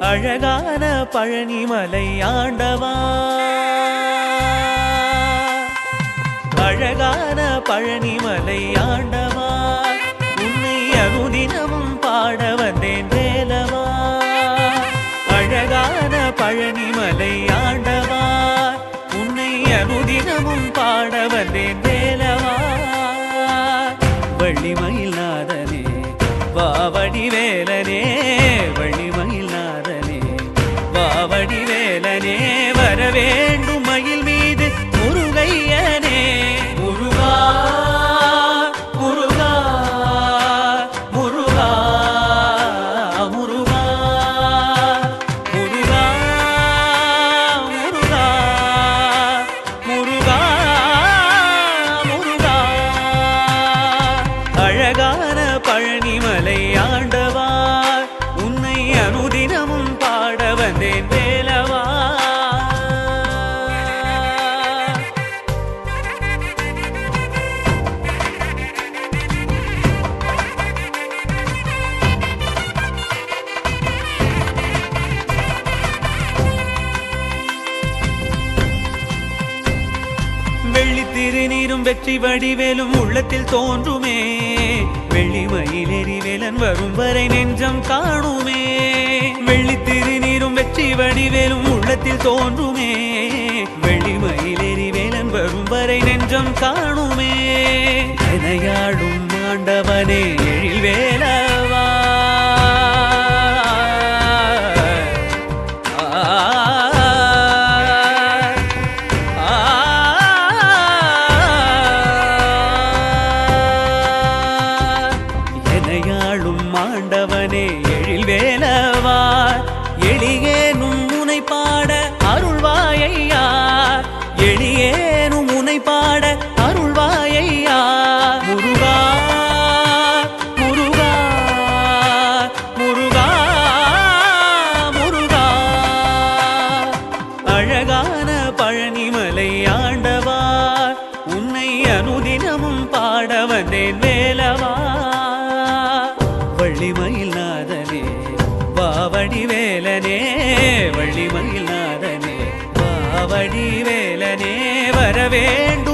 அழகான பழனிமலை ஆண்டவா, அழகான பழனிமலை ஆண்டவா, உன்னை அனுதினமும் பாட வந்தேன் வேலவா. அழகான பழனிமலை ஆண்டவா, உன்னை அனுதினமும் பாட வந்தேன் வேலவா. வள்ளிமயில் நாதனே வாவடி வேலனே, வள்ளிமயில் நாதனே வாவடி வேலனே, வரவேண்டும் மயில் மீது முருகையனே. முருகா முருகா முருகா முருகா முருகா முருகா முருகா முருகா. அழகான பழனிமலை ஆண்டவா, உன்னை அனுதினமும் பாட வந்தேன் வேலவா. வெள்ளி திருநீரும் வெற்றி வடிவேலும் உள்ளத்தில் தோன்றுமே, வெள்ளிமயில் எரிவேலன் வரும் வரை நெஞ்சம் காணுமே. வெள்ளி திருநீரும் வெற்றி வடிவேலும் உள்ளத்தில் தோன்றுமே, வெள்ளிமயில் எரிவேலன் வரும் வரை நெஞ்சம் காணுமே. எனையாடும் ஆண்டவனே எழில் வேலவா, ஆண்டவனே எழில் வேலவா, எளியேனும் முனை பாட அருள்வாயையா, எளியேனும் முனை பாட அருள்வாயையா. முருகா முருகா முருகா முருகா. அழகான பழனிமலை ஆண்டவா, உன்னை அனுதினமும் பாட வந்தேன் வேலவா. வள்ளிமயில் நாதனே வாவடி வேலனே, வள்ளிமயில் நாதனே வாவடி வேலனே, வரவேண்டும்